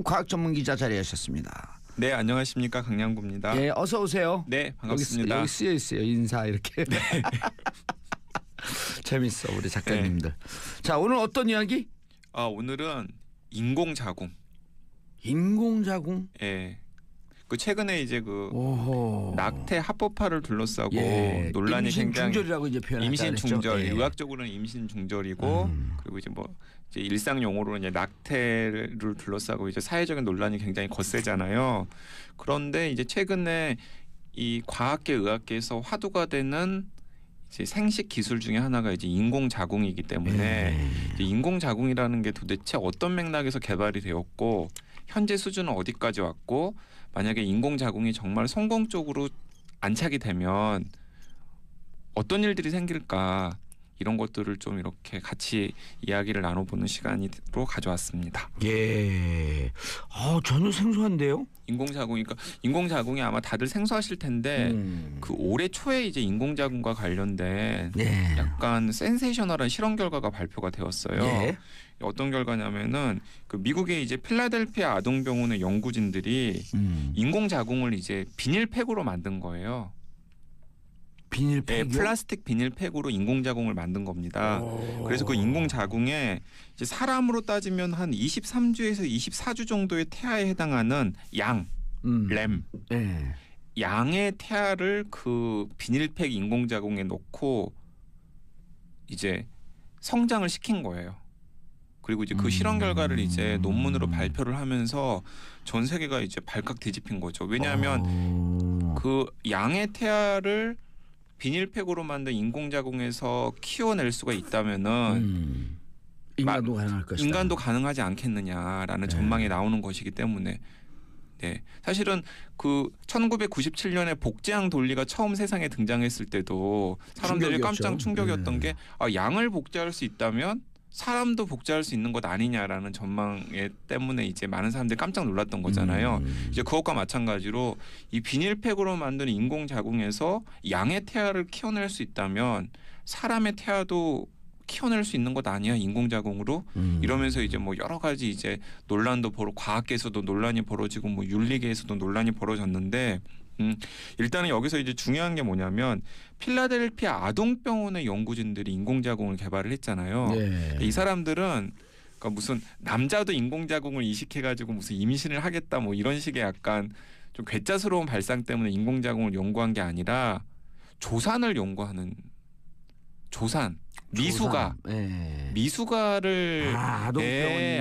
과학 전문 기자 자리하셨습니다. 네, 안녕하십니까, 강량구입니다. 예, 어서 오세요. 네, 반갑습니다. 여기 쓰여 있어요. 인사 이렇게. 네. 재밌어 우리 작가님들. 네. 자, 오늘 어떤 이야기? 오늘은 인공자궁. 인공자궁? 예. 그 최근에 이제 그 오호. 낙태 합법화를 둘러싸고 논란이 굉장히 임신중절이라고 이제 표현하죠. 임신중절, 의학적으로는 임신중절이고 그리고 이제 뭐 이제 일상 용어로는 이제 낙태를 둘러싸고 이제 사회적인 논란이 굉장히 거세잖아요. 그런데 이제 최근에 이 과학계, 의학계에서 화두가 되는 이제 생식 기술 중에 하나가 이제 인공자궁이기 때문에 이제 인공자궁이라는 게 도대체 어떤 맥락에서 개발이 되었고 현재 수준은 어디까지 왔고 만약에 인공자궁이 정말 성공적으로 안착이 되면 어떤 일들이 생길까 이런 것들을 좀 이렇게 같이 이야기를 나눠보는 시간으로 가져왔습니다. 예. 전혀 생소한데요? 인공자궁이 아마 다들 생소하실 텐데 그 올해 초에 이제 인공자궁과 관련된 약간 센세이셔널한 실험 결과가 발표가 되었어요. 예. 어떤 결과냐면은 그 미국의 이제 필라델피아 아동병원의 연구진들이 인공자궁을 이제 비닐팩으로 만든 거예요. 비닐팩? 네, 플라스틱 비닐팩으로 인공자궁을 만든 겁니다. 그래서 그 인공자궁에 이제 사람으로 따지면 한 23주에서 24주 정도의 태아에 해당하는 램. 네. 양의 태아를 그 비닐팩 인공자궁에 넣고 이제 성장을 시킨 거예요. 그리고 이제 그 실험 결과를 이제 논문으로 발표를 하면서 전 세계가 이제 발칵 뒤집힌 거죠. 왜냐하면 그 양의 태아를 비닐팩으로 만든 인공자궁에서 키워낼 수가 있다면은 인간도 가능할 것이다. 인간도 가능하지 않겠느냐라는 전망이 나오는 것이기 때문에 사실은 그 1997년에 복제양 돌리가 처음 세상에 등장했을 때도 사람들이 깜짝 충격이었던 게 양을 복제할 수 있다면 사람도 복제할 수 있는 것 아니냐라는 전망 때문에 이제 많은 사람들이 깜짝 놀랐던 거잖아요. 이제 그것과 마찬가지로 이 비닐팩으로 만든 인공자궁에서 양의 태아를 키워낼 수 있다면 사람의 태아도 키워낼 수 있는 것 아니야 인공자궁으로 이러면서 이제 뭐 여러 가지 이제 논란도 과학계에서도 논란이 벌어지고 뭐 윤리계에서도 논란이 벌어졌는데 일단은 여기서 이제 중요한 게 뭐냐면 필라델피아 아동병원의 연구진들이 인공자궁을 개발을 했잖아요. 이 사람들은 그러니까 무슨 남자도 인공자궁을 이식해가지고 무슨 임신을 하겠다 뭐 이런 식의 약간 좀 괴짜스러운 발상 때문에 인공자궁을 연구한 게 아니라 조산을 연구하는 미숙아를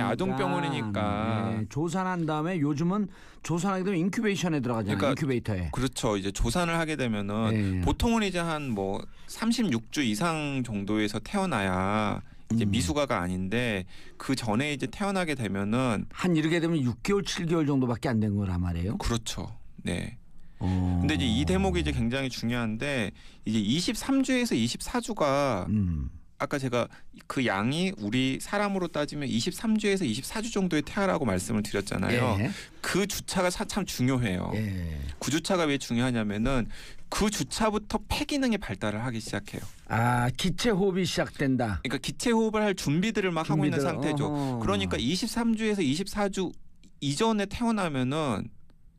아동병원이니까 조산한 다음에 요즘은 조산하게 되면 인큐베이션에 들어가잖아요. 그러니까 인큐베이터에. 그렇죠. 이제 조산을 하게 되면은 보통은 이제 한 뭐 36주 이상 정도에서 태어나야 이제 미숙아가 아닌데 그 전에 이제 태어나게 되면은 한 이렇게 되면 6개월, 7개월 정도밖에 안 된 거란 말이에요. 그렇죠. 네. 근데 이제 이 대목이 이제 굉장히 중요한데 이제 23주에서 24주가 아까 제가 그 양이 우리 사람으로 따지면 23주에서 24주 정도의 태아라고 말씀을 드렸잖아요. 그 주차가 참 중요해요. 그 주차가 왜 중요하냐면은 그 주차부터 폐기능이 발달을 하기 시작해요. 기체 호흡이 시작된다. 그러니까 기체 호흡을 할 준비들을 막 하고 있는 상태죠. 그러니까 23주에서 24주 이전에 태어나면은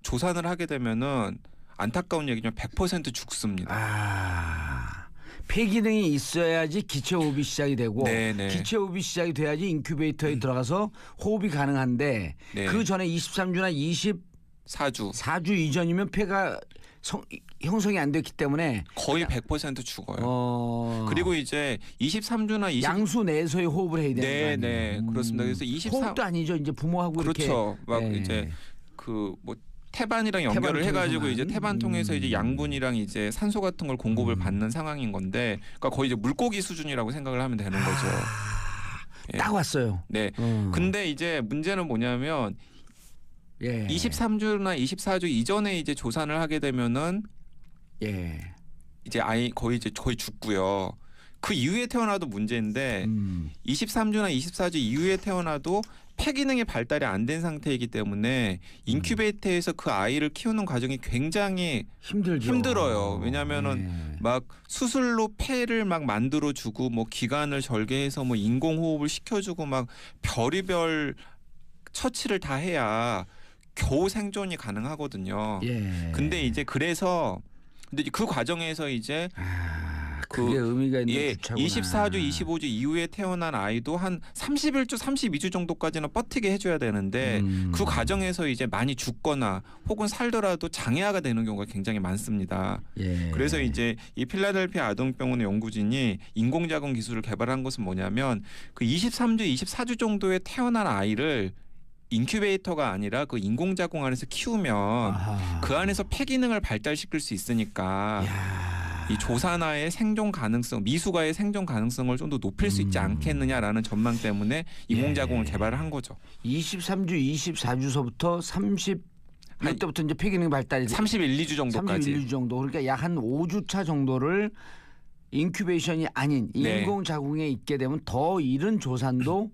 조산을 하게 되면은 안타까운 얘기지만 100% 죽습니다. 폐기능이 있어야지 기체 호흡이 시작이 되고 기체 호흡이 시작이 돼야지 인큐베이터에 들어가서 호흡이 가능한데 그 전에 23주나 24주 이전이면 폐가 형성이 안 됐기 때문에 거의 100% 죽어요. 그리고 이제 23주나 양수 내에서의 호흡을 해야 되는 거예요. 그렇습니다. 그래서 호흡도 아니죠. 이제 부모하고 그렇죠. 막 이제 그 뭐 태반이랑 연결을 해가지고 이제 태반 통해서 이제 양분이랑 이제 산소 같은 걸 공급을 받는 상황인 건데, 그러니까 거의 이제 물고기 수준이라고 생각을 하면 되는 거죠. 딱 왔어요. 네. 근데 이제 문제는 뭐냐면 23주나 24주 이전에 이제 조산을 하게 되면은 이제 아이 거의 죽고요. 그 이후에 태어나도 문제인데 23주나 24주 이후에 태어나도 폐기능의 발달이 안 된 상태이기 때문에 인큐베이터에서 그 아이를 키우는 과정이 굉장히 힘들어요. 왜냐하면은 막 수술로 폐를 막 만들어주고 뭐 기관을 절개해서 뭐 인공호흡을 시켜주고 막 별의별 처치를 다 해야 겨우 생존이 가능하거든요. 예. 근데 이제 그래서 근데 그 과정에서 이제 그게 의미가 있는 주차구나. 24주, 25주 이후에 태어난 아이도 한 31주, 32주 정도까지는 버티게 해줘야 되는데 그 과정에서 이제 많이 죽거나 혹은 살더라도 장애아가 되는 경우가 굉장히 많습니다. 예. 그래서 이제 이 필라델피아 아동병원의 연구진이 인공자궁 기술을 개발한 것은 뭐냐면 그 23주, 24주 정도에 태어난 아이를 인큐베이터가 아니라 그 인공자궁 안에서 키우면 그 안에서 폐기능을 발달시킬 수 있으니까 이 조산아의 생존 가능성, 미숙아의 생존 가능성을 좀 더 높일 수 있지 않겠느냐라는 전망 때문에 인공자궁을 개발을 한 거죠. 23주, 24주서부터 30때부터 이제 폐기능 발달이 31, 2주 정도까지. 31, 2주 정도. 그러니까 약 한 5주차 정도를 인큐베이션이 아닌 인공자궁에 있게 되면 더 이른 조산도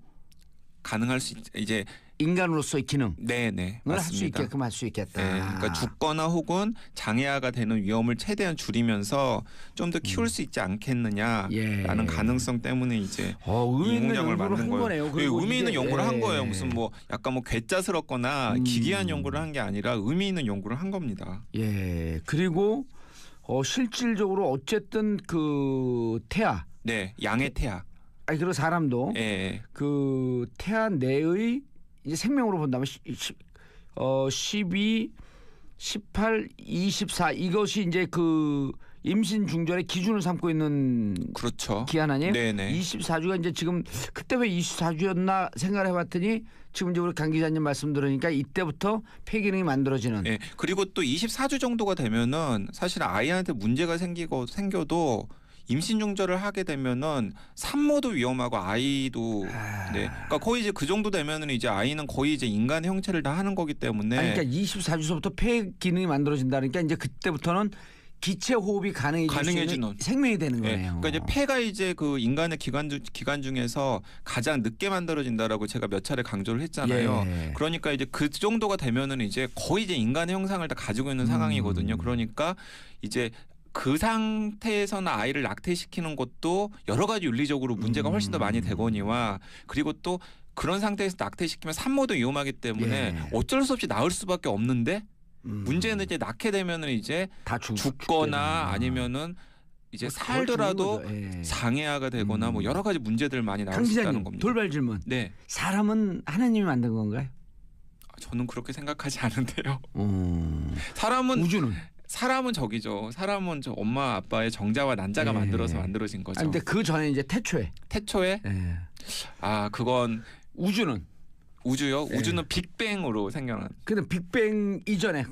가능할 수 이제 인간으로서의 기능을 네네 할 수 있게끔 할 수 있겠다. 네, 그러니까 죽거나 혹은 장애아가 되는 위험을 최대한 줄이면서 좀 더 키울 수 있지 않겠느냐라는 가능성 때문에 이제 인공자궁을 만든 거예요. 의미 있는 연구를 한 거예요. 무슨 뭐 약간 뭐 괴짜스럽거나 기괴한 연구를 한 게 아니라 의미 있는 연구를 한 겁니다. 예. 그리고 실질적으로 어쨌든 그 태아, 네, 양의 태아. 아니 그리고 사람도 그 태아 내의 이제 생명으로 본다면 12, 18, 24 이것이 이제 그 임신 중절의 기준을 삼고 있는 그렇죠. 기한 아니에요? 네네. 24주가 이제 지금 그때 왜 24주였나 생각을 해봤더니 지금 이제 우리 강 기자님 말씀 들으니까 이때부터 폐기능이 만들어지는. 네. 그리고 또 24주 정도가 되면은 사실 아이한테 문제가 생겨도 임신 중절을 하게 되면은 산모도 위험하고 아이도 그러니까 거의 이제 그 정도 되면은 이제 아이는 거의 이제 인간의 형체를 다 하는 거기 때문에 그러니까 24주서부터 폐 기능이 만들어진다니까 이제 그때부터는 기체 호흡이 가능해지는 생명이 되는 거예요. 그러니까 이제 폐가 이제 그 인간의 기관 중에서 가장 늦게 만들어진다라고 제가 몇 차례 강조를 했잖아요. 그러니까 이제 그 정도가 되면은 이제 거의 이제 인간의 형상을 다 가지고 있는 상황이거든요. 그러니까 이제 그 상태에서는 아이를 낙태시키는 것도 여러 가지 윤리적으로 문제가 훨씬 더 많이 되거니와 그리고 또 그런 상태에서 낙태시키면 산모도 위험하기 때문에 어쩔 수 없이 낳을 수밖에 없는데 문제는 이제 낳게 되면은 이제 다 죽거나 아니면은 이제 살더라도 장애아가 되거나 뭐 여러 가지 문제들 많이 나올 수 있다는 겁니다. 돌발 질문. 네. 사람은 하나님이 만든 건가요? 저는 그렇게 생각하지 않은데요. 우주는? 사람은 저기죠. 사람은 저 엄마 아빠의 정자와 난자가 만들어서 만들어진 거죠. 근데 그 전에 이제 태초에. 그건 우주는? 우주요? 우주는 빅뱅으로 생겨난. 근데 빅뱅 이전에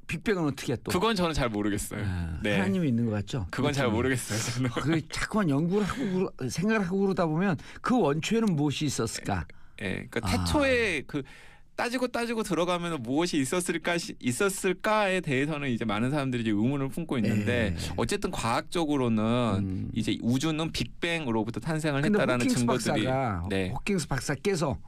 빅뱅은 어떻게 또? 그건 저는 잘 모르겠어요. 하나님이 있는 것 같죠? 그건 잘 모르겠어요. 저는. 그 자꾸만 연구를 하고 생각을 하고 그러다 보면 그 원초에는 무엇이 있었을까? 그러니까 태초에 그 따지고 들어가면 무엇이 있었을까에 대해서는 이제 많은 사람들이 이제 의문을 품고 있는데 어쨌든 과학적으로는 이제 우주는 빅뱅으로부터 탄생을 했다라는 증거들이. 호킹스 박사께서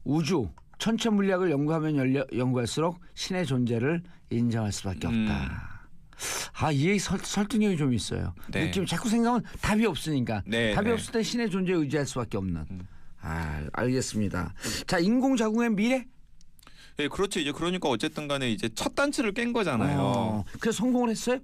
우주 천체 물리학을 연구하면 연구할수록 신의 존재를 인정할 수밖에 없다. 이 얘기 설득력이 좀 있어요. 지금 자꾸 생각하면 답이 없으니까 답이 없을 때 신의 존재에 의지할 수밖에 없는. 알겠습니다. 자, 인공자궁의 미래? 네, 그렇죠. 이제 그러니까 어쨌든 간에 이제 첫 단추를 깬 거잖아요. 그래서 성공을 했어요?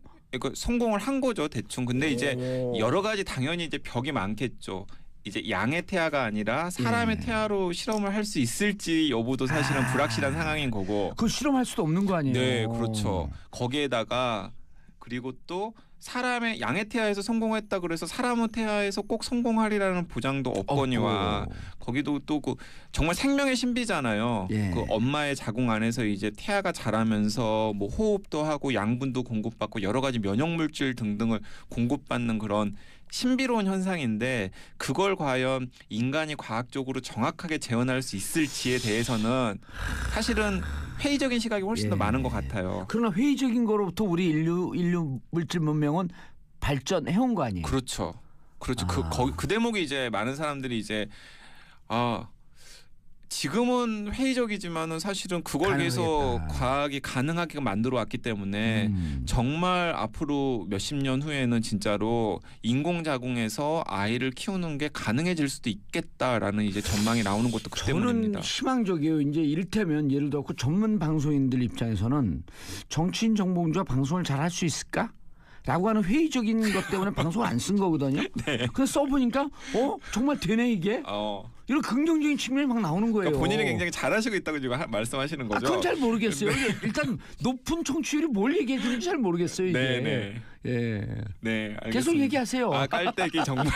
성공을 한 거죠, 대충. 근데 이제 여러 가지 당연히 이제 벽이 많겠죠. 이제 양의 태아가 아니라 사람의 태아로 실험을 할 수 있을지 여부도 사실은 불확실한 상황인 거고. 그 실험할 수도 없는 거 아니에요? 네, 그렇죠. 거기에다가 그리고 또 사람의 양의 태아에서 성공했다 그래서 사람의 태아에서 꼭 성공하리라는 보장도 없거니와 거기도 또 그 정말 생명의 신비잖아요. 그 엄마의 자궁 안에서 이제 태아가 자라면서 뭐 호흡도 하고 양분도 공급받고 여러 가지 면역 물질 등등을 공급받는 그런 신비로운 현상인데 그걸 과연 인간이 과학적으로 정확하게 재현할 수 있을지에 대해서는 사실은 회의적인 시각이 훨씬 더 많은 것 같아요. 그러나 회의적인 거로부터 우리 인류 물질 문명은 발전해온 거 아니에요? 그렇죠. 그 대목이 이제 많은 사람들이 이제 지금은 회의적이지만은 사실은 그걸 위해서 과학이 가능하게 만들어 왔기 때문에 정말 앞으로 몇십 년 후에는 진짜로 인공자궁에서 아이를 키우는 게 가능해질 수도 있겠다라는 이제 전망이 나오는 것도 그 때문입니다. 저는 희망적이에요. 이제 이를테면 예를 들어 전문 방송인들 입장에서는 정치인 정봉주가 방송을 잘 할 수 있을까? 라고 하는 회의적인 것 때문에 방송을 안 쓴 거거든요. 네. 그래서 써보니까 정말 되네 이게. 이런 긍정적인 측면이 막 나오는 거예요. 그러니까 본인이 굉장히 잘하시고 있다고 지금 말씀하시는 거죠? 그건 잘 모르겠어요. 일단 높은 청취율이 뭘 얘기해 주는지 잘 모르겠어요. 이게. 네네. 예. 네. 알겠습니다. 계속 얘기하세요. 깔때기 정말.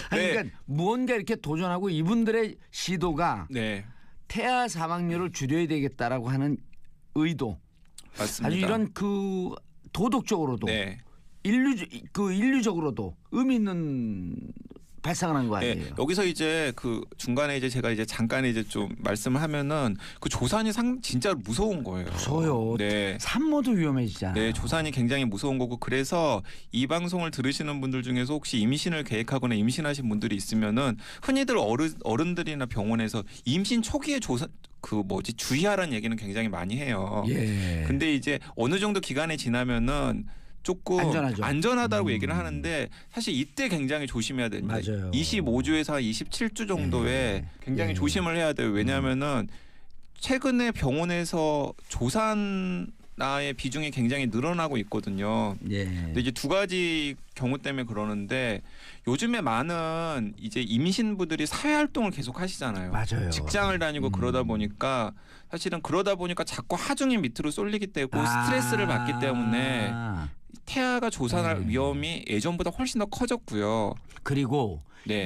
아니, 그러니까 무언가 이렇게 도전하고 이분들의 시도가 태아 사망률을 줄여야 되겠다라고 하는 의도. 맞습니다. 아주 이런 그 도덕적으로도 인류적으로도 의미 있는 발상을 한 거 아니에요. 여기서 이제 그 중간에 이제 제가 이제 잠깐 이제 좀 말씀을 하면은 그 조산이 진짜 무서운 거예요. 무서워요. 산모도 위험해지잖아요. 네, 조산이 굉장히 무서운 거고 그래서 이 방송을 들으시는 분들 중에서 혹시 임신을 계획하거나 임신하신 분들이 있으면은 흔히들 어른들이나 병원에서 임신 초기에 주의하라는 얘기는 굉장히 많이 해요. 근데 이제 어느 정도 기간이 지나면은 조금 안전하다고 얘기를 하는데 사실 이때 굉장히 조심해야 됩니다. 맞아요. 25주에서 27주 정도에 굉장히 조심을 해야 돼요. 왜냐하면은 최근에 병원에서 조산아의 비중이 굉장히 늘어나고 있거든요. 근데 이제 두 가지 경우 때문에 그러는데 요즘에 많은 이제 임신부들이 사회 활동을 계속 하시잖아요. 맞아요. 직장을 다니고 그러다 보니까 사실은 자꾸 하중이 밑으로 쏠리기 때문에 스트레스를 받기 때문에 태아가 조산할 위험이 예전보다 훨씬 더 커졌고요. 그리고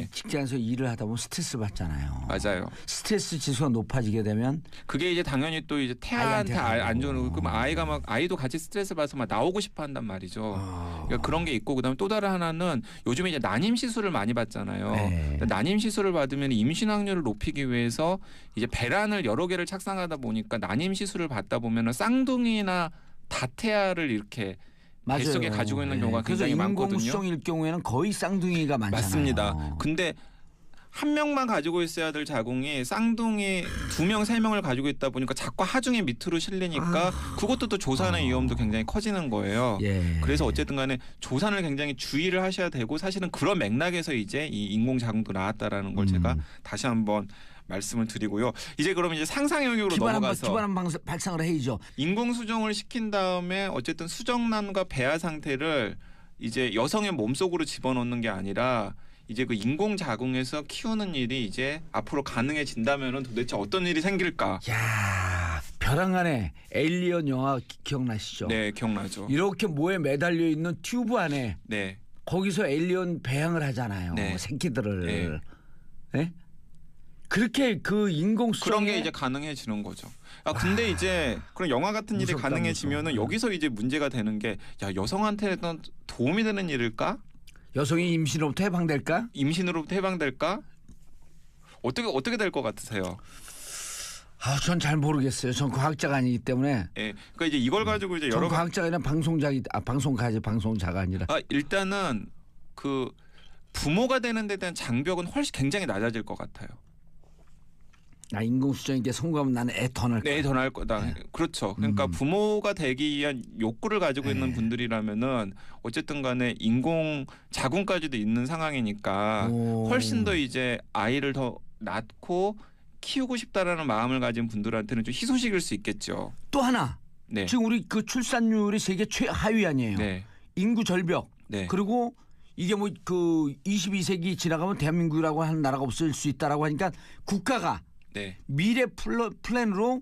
직장에서 일을 하다 보면 스트레스 받잖아요. 맞아요. 스트레스 지수가 높아지게 되면 그게 이제 당연히 또 이제 태아한테 안 좋은 그럼 아이도 같이 스트레스 받아서 막 나오고 싶어 한단 말이죠. 그러니까 그런 게 있고 그다음에 또 다른 하나는 요즘에 이제 난임 시술을 많이 받잖아요. 난임 시술을 받으면 임신 확률을 높이기 위해서 이제 배란을 여러 개를 착상하다 보니까 난임 시술을 받다 보면은 쌍둥이나 다태아를 이렇게 뱃속에 가지고 있는 경우가 굉장히 많거든요. 그래서 인공수정일 경우에는 거의 쌍둥이가 많잖아요. 맞습니다. 근데 한 명만 가지고 있어야 될 자궁이 쌍둥이 2명, 3명을 가지고 있다 보니까 자꾸 하중이 밑으로 실리니까 그것도 또 조산의 위험도 굉장히 커지는 거예요. 그래서 어쨌든 간에 조산을 굉장히 주의를 하셔야 되고 사실은 그런 맥락에서 이제 이 인공자궁도 나왔다라는 걸 제가 다시 한번 말씀을 드리고요. 이제 그럼 이제 상상 영역으로 넘어가서 기반한 발상을 해야죠. 인공 수정을 시킨 다음에 어쨌든 수정란과 배아 상태를 이제 여성의 몸속으로 집어넣는 게 아니라 이제 그 인공 자궁에서 키우는 일이 이제 앞으로 가능해진다면은 도대체 어떤 일이 생길까? 야, 벼랑 안에 에일리언 영화 기억나시죠? 네, 기억나죠. 이렇게 모에 매달려 있는 튜브 안에 거기서 에일리언 배양을 하잖아요. 새끼들을. 그렇게 그 인공수정에 그런 게 이제 가능해지는 거죠. 근데 이제 그런 영화 같은 일이 가능해지면은 여기서 이제 문제가 되는 게 여성한테는 도움이 되는 일일까? 여성이 임신으로부터 해방될까? 임신으로부터 해방될까? 어떻게 될 것 같으세요? 전 잘 모르겠어요. 전 과학자가 아니기 때문에. 그러니까 이제 이걸 가지고 이제 여러 과학자가 아니라 방송자가 아니라. 일단은 그 부모가 되는 데 대한 장벽은 굉장히 낮아질 것 같아요. 인공수정에게 성공하면 나는 애 더 낳을 거다. 애 더 낳을 거다. 그렇죠. 그러니까 부모가 되기 위한 욕구를 가지고 있는 분들이라면은 어쨌든 간에 인공 자궁까지도 있는 상황이니까 훨씬 더 이제 아이를 더 낳고 키우고 싶다라는 마음을 가진 분들한테는 좀 희소식일 수 있겠죠. 또 하나. 지금 우리 그 출산율이 세계 최하위 아니에요. 인구 절벽. 그리고 이게 뭐 그 22세기 지나가면 대한민국이라고 하는 나라가 없을 수 있다라고 하니까 국가가 미래 플랜으로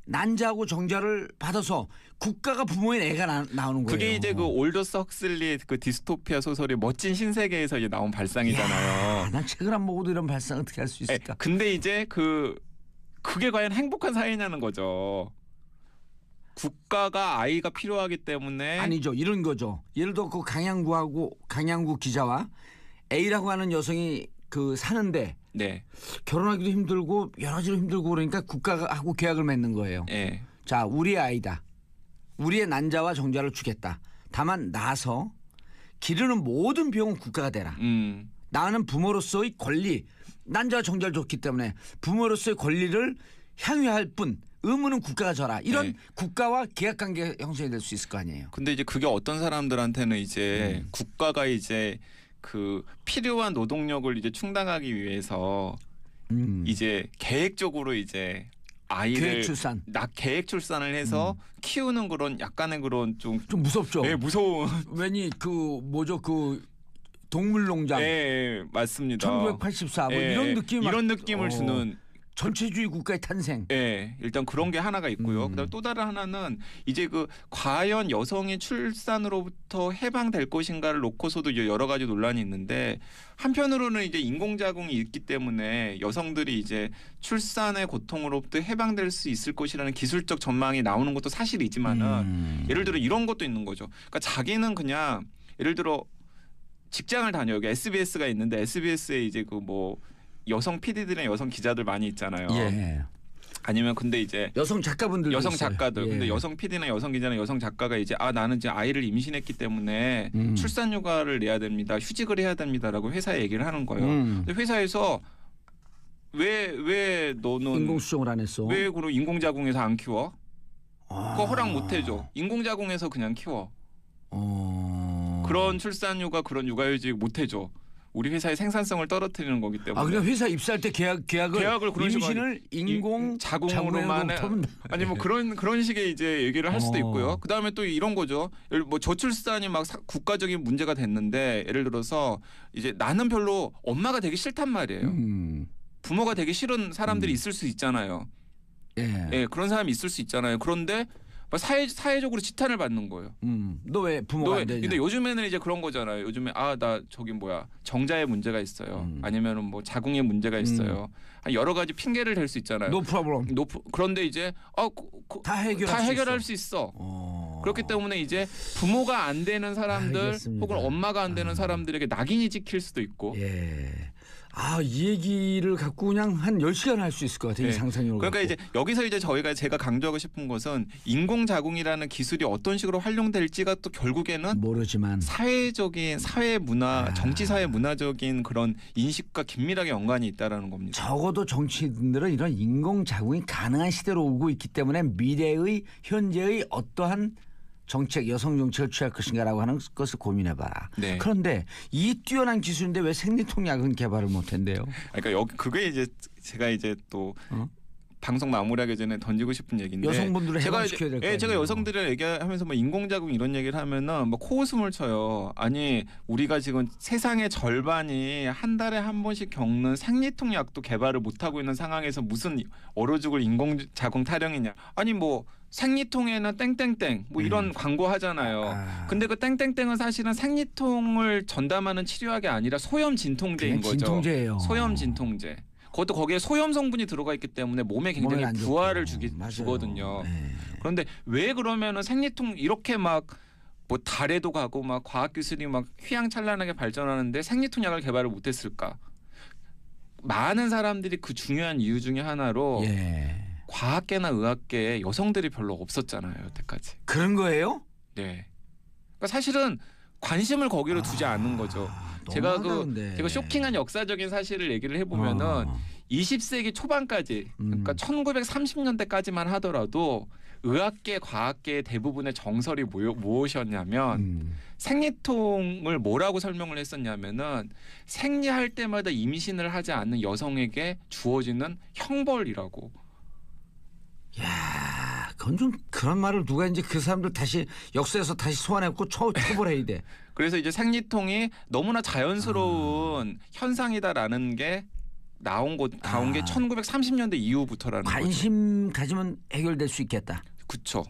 난자하고 정자를 받아서 국가가 부모인 애가 나오는 거예요. 그게 이제 그 올더스 헉슬리의 그 디스토피아 소설의 멋진 신세계에서 이제 나온 발상이잖아요. 난 책을 안 보고도 이런 발상 어떻게 할 수 있을까? 근데 이제 그게 과연 행복한 사회냐는 거죠. 국가가 아이가 필요하기 때문에 아니죠. 이런 거죠. 예를 들어 그 강양구 기자와 A라고 하는 여성이 사는데 결혼하기도 힘들고 여러 가지로 힘들고 그러니까 국가가 하고 계약을 맺는 거예요. 자, 우리의 아이다. 우리의 난자와 정자를 주겠다. 다만 낳아서 기르는 모든 비용은 국가가 대라. 나는 부모로서의 권리, 난자와 정자를 줬기 때문에 부모로서의 권리를 향유할 뿐 의무는 국가가 져라. 이런 네. 국가와 계약관계 형성이 될 수 있을 거 아니에요. 근데 이제 그게 어떤 사람들한테는 이제 국가가 이제 그 필요한 노동력을 이제 충당하기 위해서 이제 계획적으로 이제 아이를 계획 출산을 해서 키우는 그런 약간의 그런 좀 무섭죠. 네, 무서운. 왜니 그 뭐죠 그 동물농장. 네, 맞습니다. 1984 뭐 이런 느낌 이런 느낌을 주는. 전체주의 국가의 탄생. 네, 일단 그런 게 하나가 있고요. 그다음 또 다른 하나는 이제 그 과연 여성이 출산으로부터 해방될 것인가를 놓고서도 여러 가지 논란이 있는데 한편으로는 이제 인공자궁이 있기 때문에 여성들이 이제 출산의 고통으로부터 해방될 수 있을 것이라는 기술적 전망이 나오는 것도 사실이지만은 예를 들어 이런 것도 있는 거죠. 그러니까 자기는 그냥 예를 들어 직장을 다녀요. 여기 SBS가 있는데 SBS에 이제 그 뭐 여성 PD들이나 여성 기자들 많이 있잖아요. 예. 아니면 근데 이제 여성 작가분들 여성 작가들. 예. 근데 여성 PD나 여성 기자나 여성 작가가 이제 나는 이제 아이를 임신했기 때문에 출산 휴가를 내야 됩니다. 휴직을 해야 됩니다라고 회사에 얘기를 하는 거예요. 근데 회사에서 왜 너는 인공수정을 안 했어? 왜 그럼 인공자궁에서 안 키워? 그거 허락 못 해줘. 인공자궁에서 그냥 키워. 그런 출산 휴가 그런 육아휴직 못 해줘. 우리 회사의 생산성을 떨어뜨리는 거기 때문에. 그냥 회사 입사할 때 계약을 그런 임신을 인공 자궁으로만 아니 뭐 그런 식의 이제 얘기를 할 수도 있고요. 그다음에 또 이런 거죠. 뭐 저출산이 막 국가적인 문제가 됐는데 예를 들어서 이제 나는 별로 엄마가 되기 싫단 말이에요. 부모가 되기 싫은 사람들이 있을 수 있잖아요. 예, 그런 사람이 있을 수 있잖아요. 그런데 사회적으로 지탄을 받는 거예요. 너 왜 부모가 안 되냐? 근데 요즘에는 이제 그런 거잖아요. 요즘에 나 저기 뭐야 정자에 문제가 있어요. 아니면은 뭐 자궁에 문제가 있어요. 여러 가지 핑계를 댈 수 있잖아요. No problem. 그런데 이제 다 해결할 수 있어. 그렇기 때문에 이제 부모가 안 되는 사람들 알겠습니다. 혹은 엄마가 안 되는 사람들에게 낙인이 찍힐 수도 있고. 예. 이 얘기를 갖고 그냥 한 10시간 할 수 있을 것 같아요. 이 상상력을. 그러니까 이제 여기서 이제 제가 강조하고 싶은 것은 인공자궁이라는 기술이 어떤 식으로 활용될지가 또 결국에는 모르지만 사회 문화, 정치 사회 문화적인 그런 인식과 긴밀하게 연관이 있다라는 겁니다. 적어도 정치인들은 이런 인공자궁이 가능한 시대로 오고 있기 때문에 미래의 현재의 어떠한 정책, 여성 정책을 취할 것인가라고 하는 것을 고민해봐라. 네. 그런데 이 뛰어난 기술인데 왜 생리통약은 개발을 못한대요? 그러니까 그게 이제 제가 이제 또 방송 마무리하기 전에 던지고 싶은 얘기인데 여성분들을 해방시켜야 될 거 아니에요. 제가 여성들을 얘기하면서 뭐 인공자궁 이런 얘기를 하면은 뭐 코웃음을 쳐요. 아니 우리가 지금 세상의 절반이 한 달에 한 번씩 겪는 생리통약도 개발을 못 하고 있는 상황에서 무슨 얼어 죽을 인공자궁 타령이냐? 아니 뭐 생리통에는 땡땡땡 뭐 이런 광고 하잖아요. 근데 그 땡땡땡은 사실은 생리통을 전담하는 치료약이 아니라 소염 진통제인 거죠. 진통제예요. 소염 진통제. 그것도 거기에 소염 성분이 들어가 있기 때문에 몸에 굉장히 부하를 주거든요. 네. 그런데 왜 그러면은 생리통 이렇게 막 뭐 달에도 가고 막 과학 기술이 막 휘황찬란하게 발전하는데 생리통약을 개발을 못했을까? 많은 사람들이 그 중요한 이유 중에 하나로 과학계나 의학계에 여성들이 별로 없었잖아요, 여태까지. 그런 거예요? 네. 그러니까 사실은 관심을 거기로 두지 않는 거죠. 제가 쇼킹한 역사적인 사실을 얘기를 해보면은 20세기 초반까지 그러니까 1930년대까지만 하더라도 의학계, 과학계의 대부분의 정설이 무엇이었냐면 생리통을 뭐라고 설명을 했었냐면은 생리할 때마다 임신을 하지 않는 여성에게 주어지는 형벌이라고. 야, 그건 좀 그런 말을 누가 이제 그 사람들 다시 역사에서 다시 소환해갖고 처벌해야 돼. 그래서 이제 생리통이 너무나 자연스러운 현상이다라는 게 나온 게 1930년대 이후부터라는 거죠. 관심 가지면 해결될 수 있겠다. 그렇죠.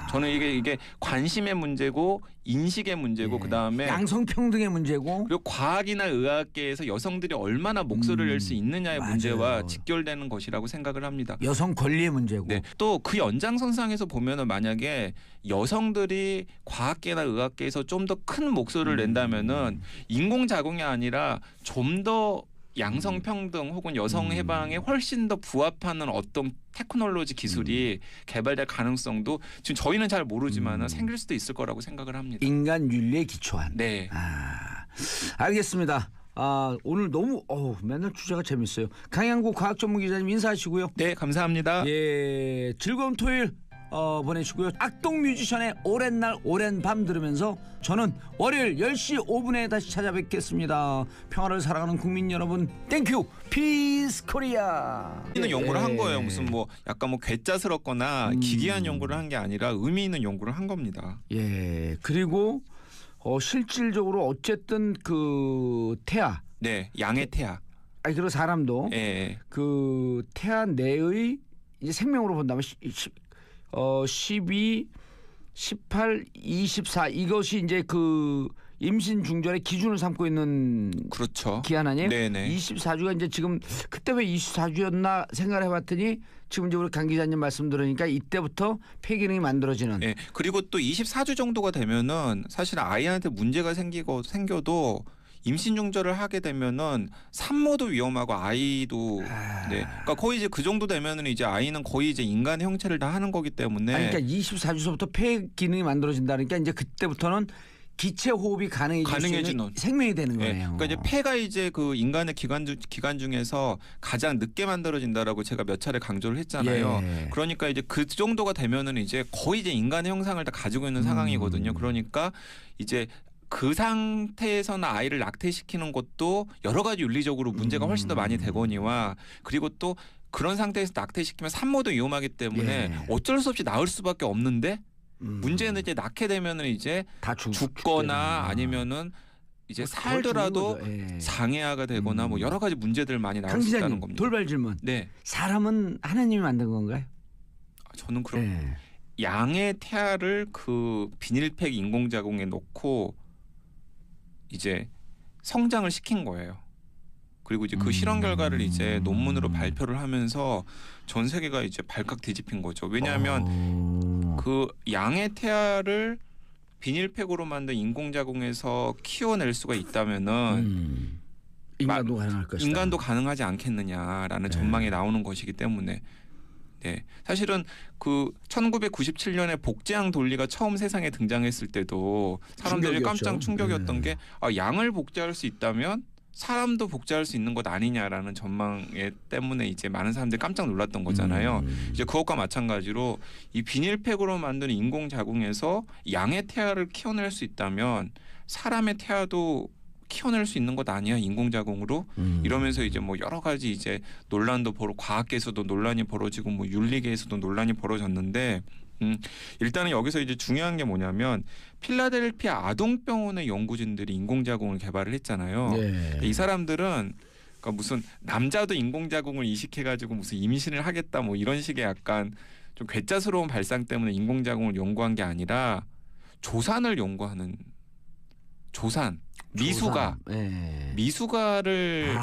저는 이게 관심의 문제고 인식의 문제고 그다음에 양성평등의 문제고 그리고 과학이나 의학계에서 여성들이 얼마나 목소리를 낼 수 있느냐의 문제와 직결되는 것이라고 생각을 합니다. 여성 권리의 문제고. 네. 또 그 연장선상에서 보면은 만약에 여성들이 과학계나 의학계에서 좀 더 큰 목소리를 낸다면은 인공자궁이 아니라 좀 더 양성평등 혹은 여성 해방에 훨씬 더 부합하는 어떤 테크놀로지 기술이 개발될 가능성도 지금 저희는 잘 모르지만 생길 수도 있을 거라고 생각을 합니다. 인간 윤리에 기초한. 네. 알겠습니다. 오늘 너무 맨날 주제가 재밌어요. 강양구 과학전문기자님 인사하시고요. 네, 감사합니다. 예, 즐거운 토요일 보내시고요. 악동 뮤지션의 오랜 날 오랜 밤 들으면서 저는 월요일 10시 5분에 다시 찾아뵙겠습니다. 평화를 사랑하는 국민 여러분, 땡큐 피스 코리아. 있는 연구를 한 거예요. 무슨 뭐 약간 뭐 괴짜스럽거나 기괴한 연구를 한 게 아니라 의미 있는 연구를 한 겁니다. 예, 그리고 실질적으로 어쨌든 그 태아, 네, 양의 태아. 그리고 사람도 그 태아 내의 이제 생명으로 본다면 12, 18, 24 이것이 이제 그 임신 중절의 기준을 삼고 있는 그렇죠. 기한 아니에요? 네네. 24주가 이제 지금 그때 왜 24주였나 생각을 해봤더니 지금 이제 우리 강 기자님 말씀 들으니까 이때부터 폐기능이 만들어지는. 네. 그리고 또 24주 정도가 되면은 사실 아이한테 문제가 생겨도 임신 중절을 하게 되면은 산모도 위험하고 아이도 그러니까 거의 이제 그 정도 되면은 이제 아이는 거의 이제 인간의 형체를 다 하는 거기 때문에. 그러니까 24주서부터 폐 기능이 만들어진다니까 이제 그때부터는 기체 호흡이 가능해지는 생명이 되는 거예요. 그러니까 이제 폐가 이제 그 인간의 기관 중에서 가장 늦게 만들어진다라고 제가 몇 차례 강조를 했잖아요. 그러니까 이제 그 정도가 되면은 이제 거의 이제 인간의 형상을 다 가지고 있는 상황이거든요. 그러니까 이제 그 상태에서는 아이를 낙태시키는 것도 여러 가지 윤리적으로 문제가 훨씬 더 많이 되거니와 그리고 또 그런 상태에서 낙태시키면 산모도 위험하기 때문에 어쩔 수 없이 낳을 수밖에 없는데 문제는 이제 낳게 되면은 이제 다 죽거나 아니면은 이제 살더라도 장애아가 되거나 뭐 여러 가지 문제들 많이 나올 수 있다는 겁니다. 돌발 질문. 네. 사람은 하나님이 만든 건가요? 저는 그럼 양의 태아를 그 비닐팩 인공자궁에 넣고 이제 성장을 시킨 거예요. 그리고 이제 그 실험 결과를 이제 논문으로 발표를 하면서 전 세계가 이제 발칵 뒤집힌 거죠. 왜냐하면 그 양의 태아를 비닐팩으로 만든 인공자궁에서 키워낼 수가 있다면은 인간도 가능할 것이다. 인간도 가능하지 않겠느냐라는 전망이 나오는 것이기 때문에. 네, 사실은 그 1997년에 복제양 돌리가 처음 세상에 등장했을 때도 사람들이 깜짝 충격이었던 게 양을 복제할 수 있다면 사람도 복제할 수 있는 것 아니냐라는 전망 때문에 이제 많은 사람들이 깜짝 놀랐던 거잖아요. 이제 그것과 마찬가지로 이 비닐팩으로 만든 인공자궁에서 양의 태아를 키워낼 수 있다면 사람의 태아도 키워낼 수 있는 것 아니야 인공자궁으로 이러면서 이제 뭐 여러 가지 이제 논란도 과학계에서도 논란이 벌어지고 뭐 윤리계에서도 논란이 벌어졌는데 일단은 여기서 이제 중요한 게 뭐냐면 필라델피아 아동병원의 연구진들이 인공자궁을 개발을 했잖아요. 이 사람들은 그러니까 무슨 남자도 인공자궁을 이식해가지고 무슨 임신을 하겠다 뭐 이런 식의 약간 좀 괴짜스러운 발상 때문에 인공자궁을 연구한 게 아니라 조산을 연구하는 미수가 미수가를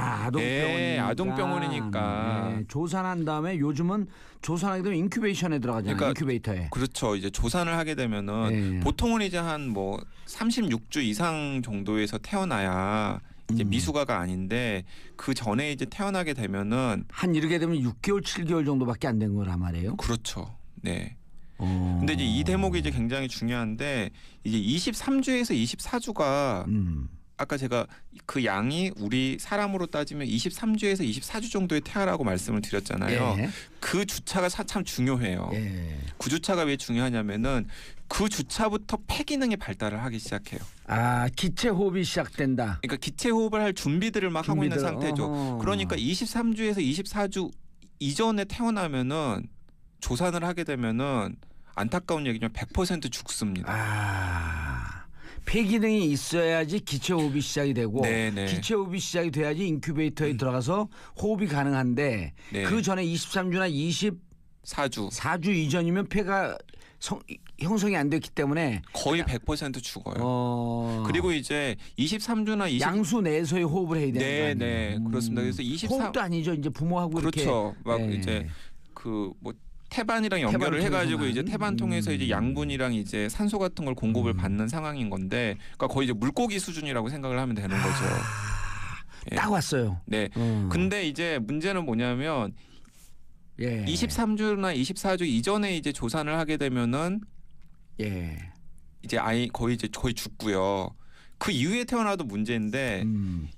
아동병원이니까 조산한 다음에 요즘은 조산하게 되면 인큐베이션에 들어가잖아요. 그러니까 인큐베이터에. 그렇죠. 이제 조산을 하게 되면은 보통은 이제 한 뭐 36주 이상 정도에서 태어나야 이제 미수가가 아닌데 그 전에 이제 태어나게 되면은 한 이렇게 되면 6개월 7개월 정도밖에 안 된 거란 말이에요. 그렇죠. 네. 근데 이제 이 대목이 이제 굉장히 중요한데 이제 23주에서 24주가 아까 제가 그 양이 우리 사람으로 따지면 23주에서 24주 정도의 태아라고 말씀을 드렸잖아요. 그 주차가 참 중요해요. 그 주차가 왜 중요하냐면은 그 주차부터 폐기능이 발달을 하기 시작해요. 기체 호흡이 시작된다. 그러니까 기체 호흡을 할 준비들을 막 하고 있는 상태죠. 그러니까 23주에서 24주 이전에 태어나면은 조산을 하게 되면은 안타까운 얘기지만 100% 죽습니다. 폐기능이 있어야지 기체 호흡이 시작이 되고 기체 호흡이 시작이 돼야지 인큐베이터에 들어가서 호흡이 가능한데 그 전에 23주나 24주 이전이면 폐가 형성이 안 됐기 때문에 거의 100% 죽어요. 그리고 이제 23주나 양수 내에서의 호흡을 해야 되는 거 아니에요? 그렇습니다. 그래서 호흡도 아니죠. 이제 부모하고 그렇죠. 이렇게 막 이제 그 뭐 태반이랑 연결을 해가지고 이제 태반 통해서 이제 양분이랑 이제 산소 같은 걸 공급을 받는 상황인 건데, 그러니까 거의 이제 물고기 수준이라고 생각을 하면 되는 거죠. 딱 왔어요. 네. 근데 이제 문제는 뭐냐면 23주나 24주 이전에 이제 조산을 하게 되면은 이제 아이 거의 죽고요. 그 이후에 태어나도 문제인데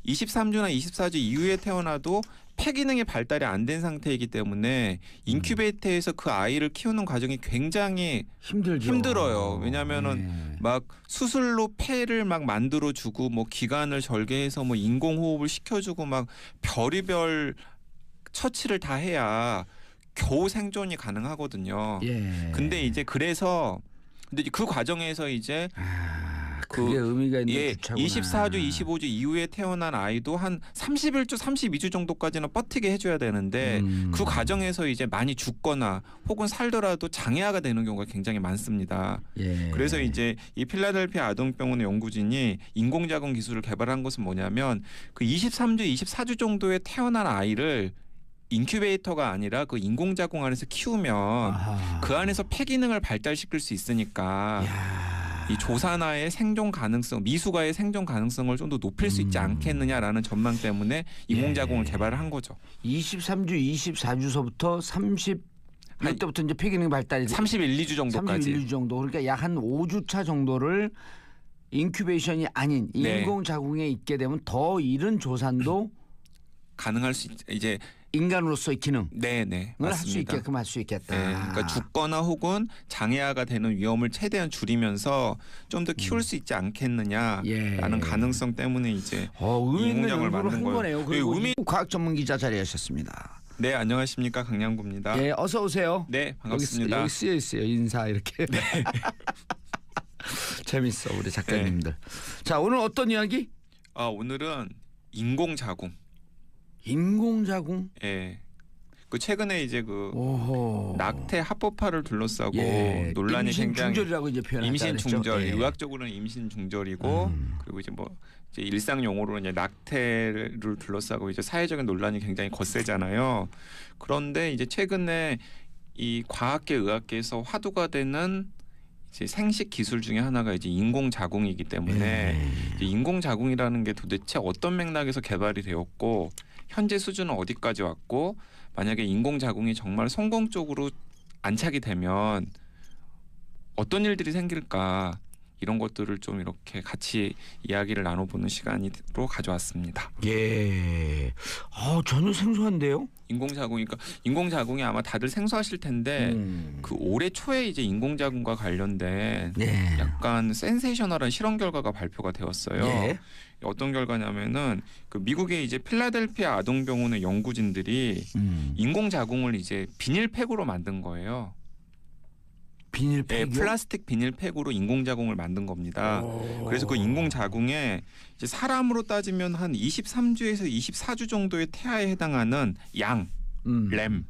23주나 24주 이후에 태어나도 폐 기능이 발달이 안 된 상태이기 때문에 인큐베이터에서 그 아이를 키우는 과정이 굉장히 힘들어요. 왜냐하면은 막 수술로 폐를 막 만들어 주고 뭐 기관을 절개해서 뭐 인공호흡을 시켜주고 막 별의별 처치를 다 해야 겨우 생존이 가능하거든요. 근데 이제 그래서 근데 그 과정에서 이제 그게 의미가 있는 주차구나. 24주, 25주 이후에 태어난 아이도 한 31주, 32주 정도까지는 버티게 해줘야 되는데 그 과정에서 이제 많이 죽거나 혹은 살더라도 장애아가 되는 경우가 굉장히 많습니다. 그래서 이제 이 필라델피아 아동병원의 연구진이 인공자궁 기술을 개발한 것은 뭐냐면 그 23주, 24주 정도에 태어난 아이를 인큐베이터가 아니라 그 인공자궁 안에서 키우면 그 안에서 폐 기능을 발달시킬 수 있으니까 이 조산아의 생존 가능성, 미숙아의 생존 가능성을 좀 더 높일 수 있지 않겠느냐라는 전망 때문에 인공자궁을 개발을 한 거죠. 23주, 24주서부터 30 몇 때부터 이제 폐 기능 발달이 31, 2주 정도까지. 31, 2주 정도. 그러니까 약 한 5주차 정도를 인큐베이션이 아닌 인공자궁에 있게 되면 더 이른 조산도 가능할 수 이제 인간으로서의 기능을 맞습니다. 할 수 있게끔 할 수 있겠다. 그러니까 죽거나 혹은 장애아가 되는 위험을 최대한 줄이면서 좀 더 키울 수 있지 않겠느냐라는 가능성 때문에 이제 인공자궁을 만든 거예요. 그리고 과학 전문 기자 자리하셨습니다. 네, 안녕하십니까, 강량구입니다. 네, 어서 오세요. 네, 반갑습니다. 여기 쓰여 있어요. 인사 이렇게. 재밌어 우리 작가님들. 자, 오늘 어떤 이야기? 오늘은 인공자궁. 인공자궁? 예. 그 최근에 이제 그 낙태 합법화를 둘러싸고 논란이 임신 굉장히 중절이라고 이제 표현했다. 임신 중절, 의학적으로는 임신 중절이고 그리고 이제 뭐 이제 일상 용어로는 이제 낙태를 둘러싸고 이제 사회적인 논란이 굉장히 거세잖아요. 그런데 이제 최근에 이 과학계, 의학계에서 화두가 되는 이제 생식 기술 중에 하나가 이제 인공자궁이기 때문에 이제 인공자궁이라는 게 도대체 어떤 맥락에서 개발이 되었고 현재 수준은 어디까지 왔고 만약에 인공자궁이 정말 성공적으로 안착이 되면 어떤 일들이 생길까 이런 것들을 좀 이렇게 같이 이야기를 나눠보는 시간으로 가져왔습니다. 예. 전혀 생소한데요? 인공자궁이 아마 다들 생소하실 텐데 그 올해 초에 이제 인공자궁과 관련된 약간 센세이셔널한 실험 결과가 발표가 되었어요. 어떤 결과냐면은 그 미국의 이제 필라델피아 아동병원의 연구진들이 인공자궁을 이제 비닐팩으로 만든 거예요. 비닐팩이요? 플라스틱 비닐팩으로 인공자궁을 만든 겁니다. 그래서 그 인공자궁에 이제 사람으로 따지면 한 23주에서 24주 정도의 태아에 해당하는 양, 램